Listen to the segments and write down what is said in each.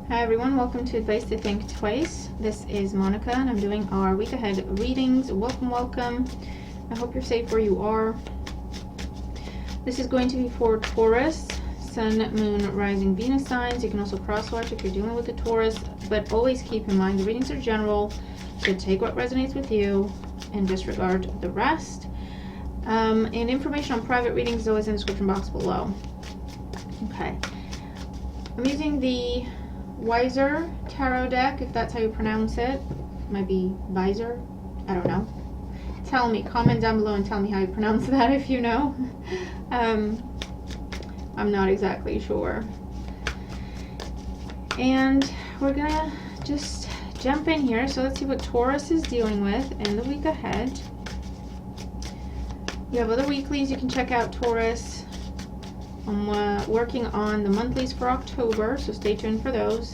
Hi everyone, welcome to Advice to Think Twice. This is Monica and I'm doing our week ahead readings. Welcome. I hope you're safe where you are. This is going to be for Taurus, Sun, Moon, Rising, Venus signs. You can also cross-watch if you're dealing with the Taurus, but always keep in mind the readings are general, so take what resonates with you and disregard the rest. And information on private readings is always in the description box below. Okay. I'm using the Wiser tarot deck, if that's how you pronounce it. Might be Visor, I don't know. Tell me, comment down below and tell me how you pronounce that if you know. I'm not exactly sure. And we're gonna just jump in here. So let's see what Taurus is dealing with in the week ahead. You have other weeklies you can check out, Taurus. I'm working on the monthlies for October, so stay tuned for those.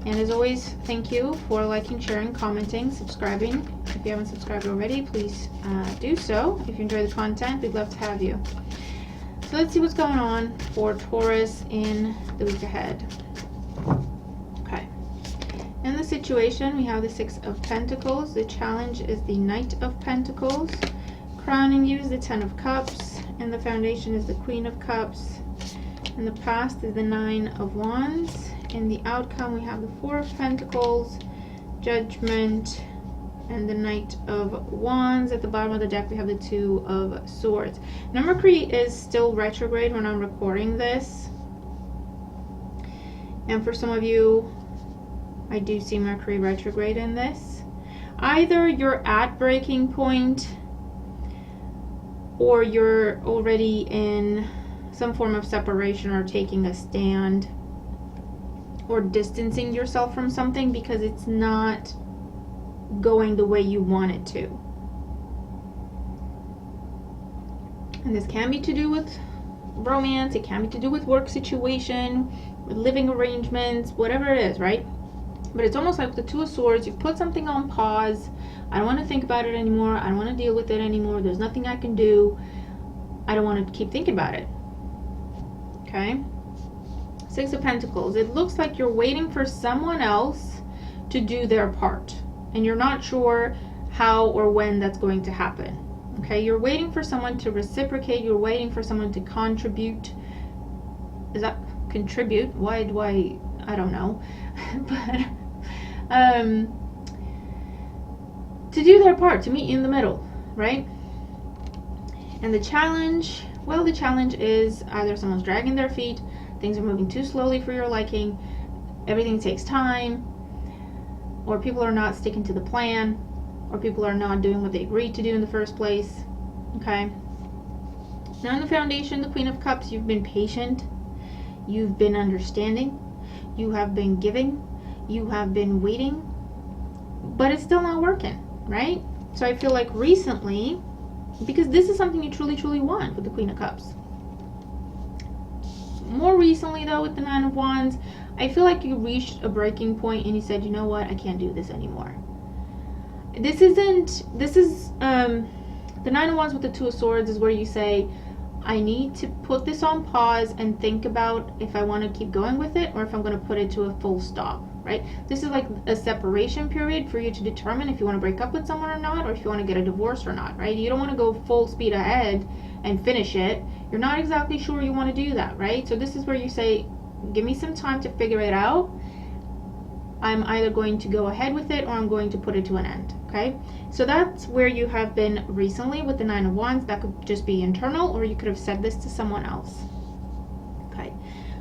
And as always, thank you for liking, sharing, commenting, subscribing. If you haven't subscribed already, please do so. If you enjoy the content, we'd love to have you. So let's see what's going on for Taurus in the week ahead. Okay. In the situation, we have the Six of Pentacles. The challenge is the Knight of Pentacles. Crowning you is the Ten of Cups. And the foundation is the Queen of Cups. In the past is the Nine of Wands. In the outcome, we have the Four of Pentacles, Judgment, and the Knight of Wands. At the bottom of the deck, we have the Two of Swords. Now, Mercury is still retrograde when I'm recording this. And for some of you, I do see Mercury retrograde in this. Either you're at breaking point, or you're already in some form of separation or taking a stand or distancing yourself from something because it's not going the way you want it to. And this can be to do with romance, it can be to do with work situation, with living arrangements, whatever it is, right? But it's almost like the Two of Swords, you put something on pause. I don't want to think about it anymore. I don't want to deal with it anymore. There's nothing I can do. I don't want to keep thinking about it. Okay? Six of Pentacles. It looks like you're waiting for someone else to do their part. And you're not sure how or when that's going to happen. Okay? You're waiting for someone to reciprocate. You're waiting for someone to contribute. Is that contribute? Why do I don't know. But to do their part, to meet in the middle, right? And the challenge, well, the challenge is either someone's dragging their feet, things are moving too slowly for your liking, everything takes time, or people are not sticking to the plan, or people are not doing what they agreed to do in the first place. Okay? Now in the foundation, the Queen of Cups, you've been patient, you've been understanding, you have been giving, you have been waiting, but it's still not working, right? So I feel like recently, because this is something you truly want with the Queen of Cups. More recently though, with the Nine of Wands, I feel like you reached a breaking point and you said, you know what, I can't do this anymore. This is the Nine of Wands with the Two of Swords is where you say, I need to put this on pause and think about if I want to keep going with it or if I'm going to put it to a full stop, right? This is like a separation period for you to determine if you want to break up with someone or not, or if you want to get a divorce or not, right? You don't want to go full speed ahead and finish it. You're not exactly sure you want to do that, right? So this is where you say, give me some time to figure it out. I'm either going to go ahead with it or I'm going to put it to an end, okay? So that's where you have been recently with the Nine of Wands. That could just be internal, or you could have said this to someone else. Okay.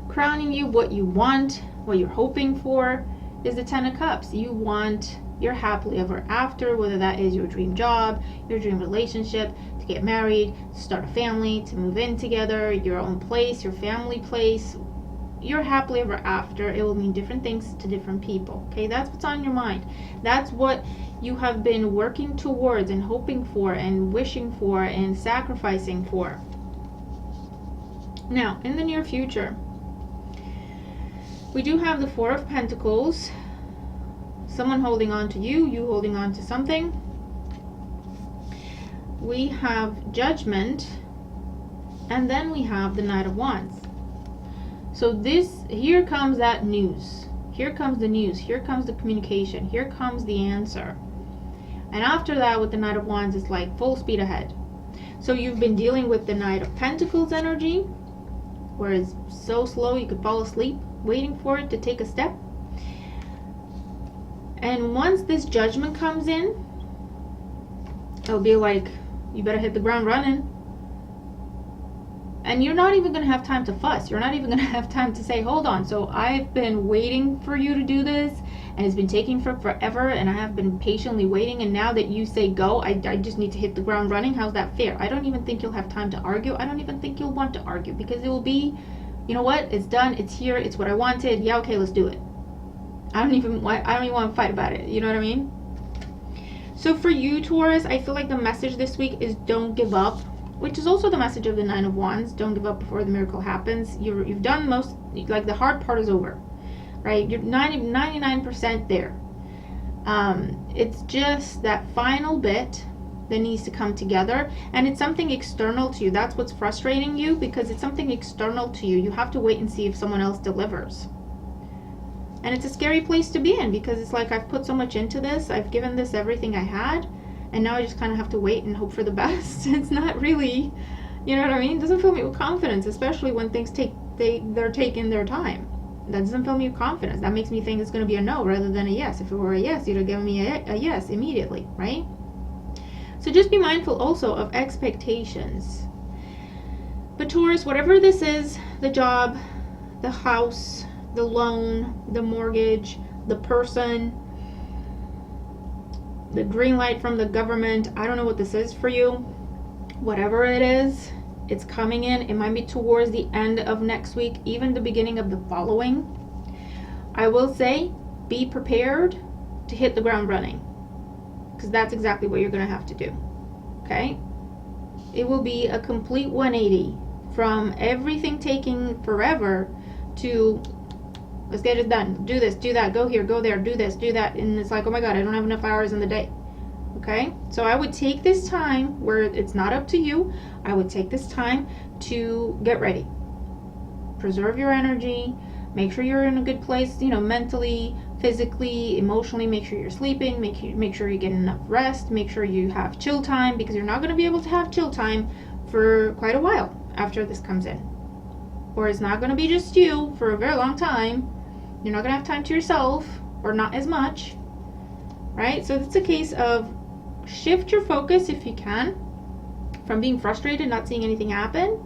Crowning you, what you want, what you're hoping for is the Ten of Cups. You want your happily ever after, whether that is your dream job, your dream relationship, to get married, to start a family, to move in together, your own place, your family place, your happily ever after. It will mean different things to different people. Okay, that's what's on your mind. That's what you have been working towards and hoping for and wishing for and sacrificing for. Now, in the near future, we do have the Four of Pentacles. Someone holding on to you, you holding on to something. We have Judgment, and then we have the Knight of Wands. So here comes that news. Here comes the news. Here comes the communication. Here comes the answer. And after that, with the Knight of Wands, it's like full speed ahead. So you've been dealing with the Knight of Pentacles energy, where it's so slow you could fall asleep waiting for it to take a step. And once this Judgment comes in, it'll be like, you better hit the ground running. And you're not even going to have time to fuss. You're not even going to have time to say, hold on, so I've been waiting for you to do this, and it's been taking forever, and I have been patiently waiting, and now that you say go, I just need to hit the ground running. How's that fair? I don't even think you'll have time to argue. I don't even think you'll want to argue, because it will be, you know what, it's done, it's here, it's what I wanted, yeah, okay, let's do it. I don't even want to fight about it, you know what I mean? So for you, Taurus, I feel like the message this week is don't give up, which is also the message of the Nine of Wands. Don't give up before the miracle happens. You've done most, like the hard part is over, right? You're 99% there. It's just that final bit that needs to come together, and it's something external to you. That's what's frustrating you, because it's something external to you. You have to wait and see if someone else delivers. And it's a scary place to be in, because it's like, I've put so much into this, I've given this everything I had, and now I just kind of have to wait and hope for the best. It's not really, you know what I mean? It doesn't fill me with confidence, especially when things they're taking their time. That doesn't fill me with confidence. That makes me think it's going to be a no rather than a yes. If it were a yes, you'd have given me a yes immediately, right? So just be mindful also of expectations. But Taurus, whatever this is, the job, the house, the loan, the mortgage, the person, the green light from the government, I don't know what this is for you. Whatever it is, it's coming in. It might be towards the end of next week, even the beginning of the following. I will say, be prepared to hit the ground running, because that's exactly what you're going to have to do. Okay? It will be a complete 180 from everything taking forever to, let's get it done. Do this, do that, go here, go there, do this, do that. And it's like, oh my God, I don't have enough hours in the day. Okay? So I would take this time where it's not up to you. I would take this time to get ready. Preserve your energy. Make sure you're in a good place, you know, mentally, physically, emotionally. Make sure you're sleeping. Make sure you get enough rest. Make sure you have chill time, because you're not going to be able to have chill time for quite a while after this comes in. Or it's not going to be just you for a very long time. You're not going to have time to yourself, or not as much, right? So it's a case of shift your focus, if you can, from being frustrated, not seeing anything happen,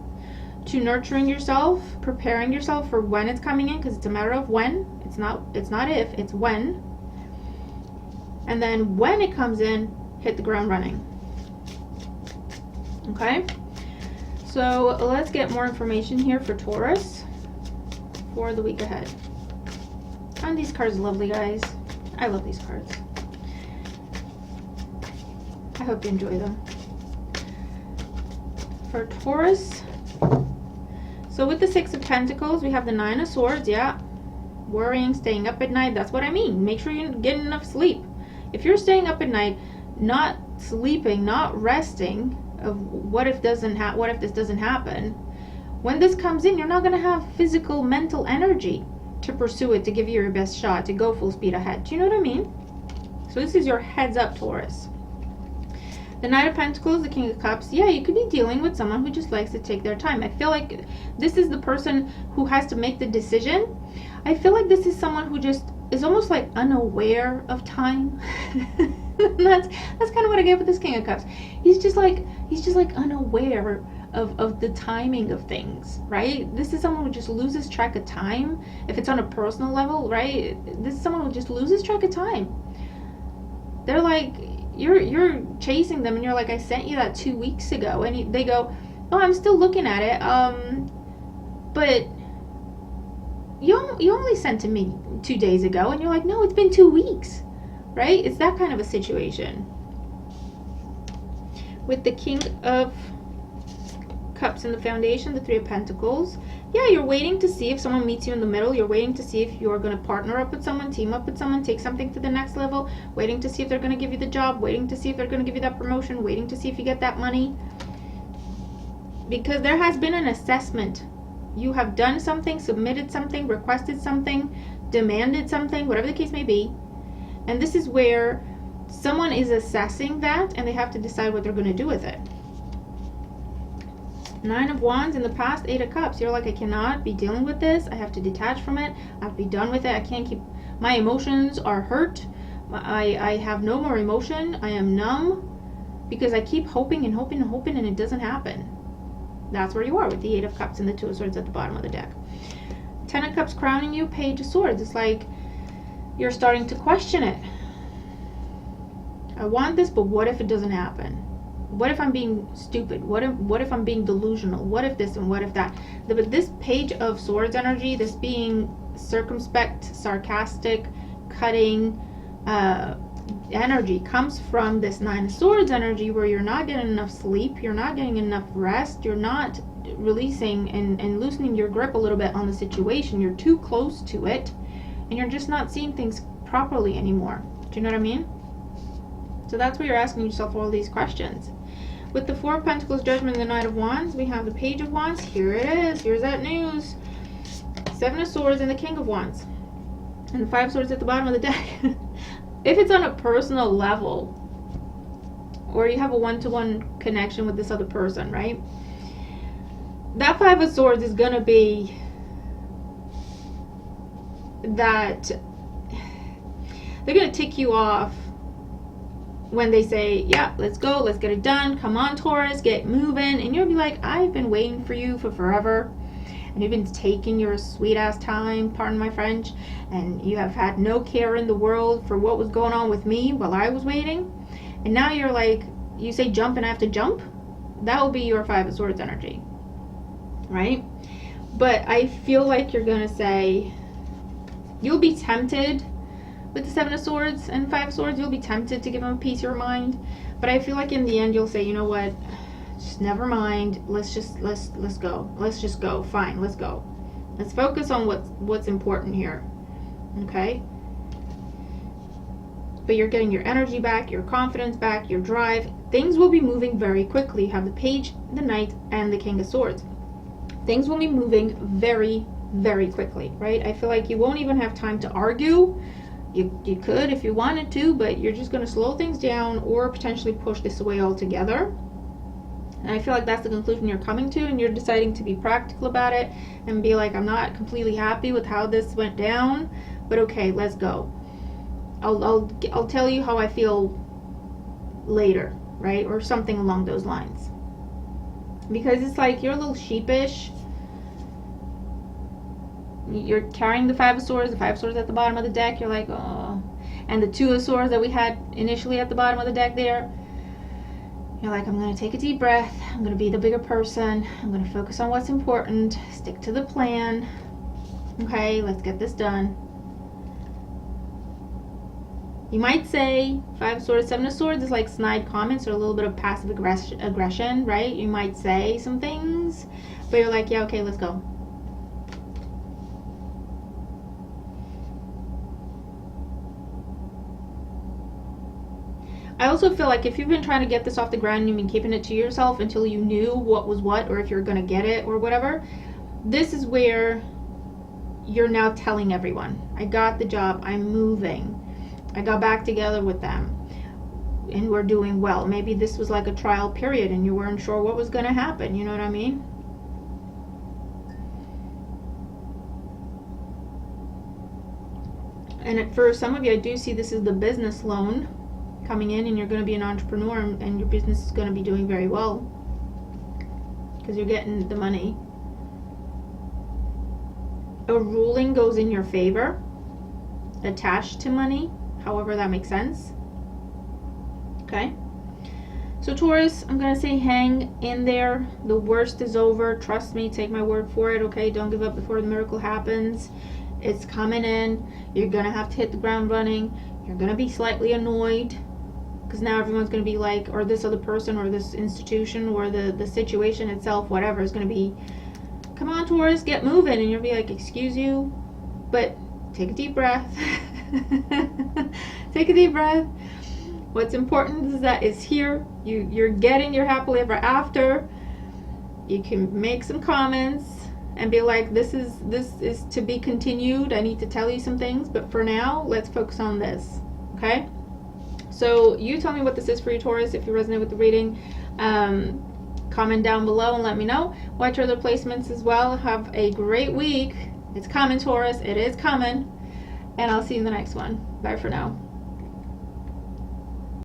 to nurturing yourself, preparing yourself for when it's coming in, because it's a matter of when. It's not if, it's when. And then when it comes in, hit the ground running. Okay? So let's get more information here for Taurus for the week ahead. And these cards are lovely, guys. I love these cards. I hope you enjoy them. For Taurus, so with the Six of Pentacles, we have the Nine of Swords. Yeah, worrying, staying up at night. That's what I mean. Make sure you're getting enough sleep. If you're staying up at night, not sleeping, not resting, of what if this doesn't happen, when this comes in, you're not going to have physical, mental energy to pursue it, to give you your best shot, to go full speed ahead. Do you know what I mean? So this is your heads up, Taurus. The Knight of Pentacles, the King of Cups. Yeah, you could be dealing with someone who just likes to take their time. I feel like this is the person who has to make the decision. I feel like this is someone who just is almost like unaware of time. that's kind of what I get with this King of Cups. He's just like unaware of the timing of things, right? This is someone who just loses track of time. If it's on a personal level, right? This is someone who just loses track of time. They're like, you're chasing them, and you're like, I sent you that 2 weeks ago, and they go, oh, I'm still looking at it, but you only sent to me 2 days ago, and you're like, no, it's been 2 weeks, right? It's that kind of a situation. With the King of Cups in the foundation, the Three of Pentacles, yeah, you're waiting to see if someone meets you in the middle. You're waiting to see if you're going to partner up with someone, team up with someone, take something to the next level, waiting to see if they're going to give you the job, waiting to see if they're going to give you that promotion, waiting to see if you get that money. Because there has been an assessment. You have done something, submitted something, requested something demanded something, whatever the case may be. And this is where someone is assessing that and they have to decide what they're going to do with it. Nine of Wands in the past, Eight of Cups. You're like, I cannot be dealing with this. I have to detach from it. I have to be done with it. I can't keep, my emotions are hurt. I have no more emotion. I am numb because I keep hoping and hoping and hoping and it doesn't happen. That's where you are with the Eight of Cups and the Two of Swords at the bottom of the deck. Ten of Cups crowning you, Page of Swords. It's like you're starting to question it. I want this, but what if it doesn't happen? What if I'm being stupid? What if I'm being delusional? What if this and what if that? But this Page of Swords energy, this being circumspect, sarcastic, cutting energy comes from this Nine of Swords energy where you're not getting enough sleep, you're not getting enough rest, you're not releasing and loosening your grip a little bit on the situation. You're too close to it and you're just not seeing things properly anymore. Do you know what I mean? So that's why you're asking yourself all these questions. With the Four of Pentacles, Judgment, and the Knight of Wands, we have the Page of Wands. Here it is. Here's that news. Seven of Swords and the King of Wands. And the Five of Swords at the bottom of the deck. If it's on a personal level, or you have a one-to-one connection with this other person, right? That Five of Swords is going to be that they're going to tick you off when they say, yeah, let's go, let's get it done, come on Taurus, get moving, and you'll be like, I've been waiting for you for forever, and you've been taking your sweet ass time, pardon my French, and you have had no care in the world for what was going on with me while I was waiting, and now you're like, you say jump and I have to jump. That will be your Five of Swords energy, right? But I feel like you're gonna say, you'll be tempted with the Seven of Swords and Five of Swords, you'll be tempted to give them a piece of your mind, but I feel like in the end you'll say, you know what, just never mind, let's go, let's just go, fine, let's go, let's focus on what's important here, okay? But you're getting your energy back, your confidence back, your drive. Things will be moving very quickly. You have the Page, the Knight, and the King of Swords. Things will be moving very, very quickly, right? I feel like you won't even have time to argue. You could if you wanted to, but you're just going to slow things down or potentially push this away altogether. And I feel like that's the conclusion you're coming to, and you're deciding to be practical about it and be like, I'm not completely happy with how this went down, but okay, let's go. I'll tell you how I feel later, right? Or something along those lines. Because it's like you're a little sheepish. You're carrying the Five of Swords, the Five of Swords at the bottom of the deck, you're like, oh. And the Two of Swords that we had initially at the bottom of the deck there, you're like, I'm going to take a deep breath, I'm going to be the bigger person, I'm going to focus on what's important, stick to the plan, okay, let's get this done. You might say Five of Swords, Seven of Swords is like snide comments or a little bit of passive aggression, right? You might say some things, but you're like, yeah, okay, let's go. I also feel like if you've been trying to get this off the ground and you've been keeping it to yourself until you knew what was what, or if you're going to get it or whatever, this is where you're now telling everyone, I got the job, I'm moving, I got back together with them, and we're doing well. Maybe this was like a trial period and you weren't sure what was going to happen, you know what I mean? And for some of you, I do see this is the business loan coming in, and you're going to be an entrepreneur, and your business is going to be doing very well because you're getting the money. A ruling goes in your favor, attached to money, however that makes sense. Okay, so Taurus, I'm going to say hang in there. The worst is over. Trust me, take my word for it, okay? Don't give up before the miracle happens. It's coming in. You're going to have to hit the ground running. You're going to be slightly annoyed because now everyone's going to be like, or this other person or this institution or the situation itself, whatever, is going to be, come on Taurus, get moving. And you'll be like, excuse you, but take a deep breath. Take a deep breath. What's important is that it's here. You're getting your happily ever after. You can make some comments. and be like, this is to be continued. I need to tell you some things, but for now, let's focus on this. Okay? So you tell me what this is for you, Taurus, if you resonate with the reading. Comment down below and let me know. Watch other placements as well. Have a great week. It's coming, Taurus. It is coming. And I'll see you in the next one. Bye for now.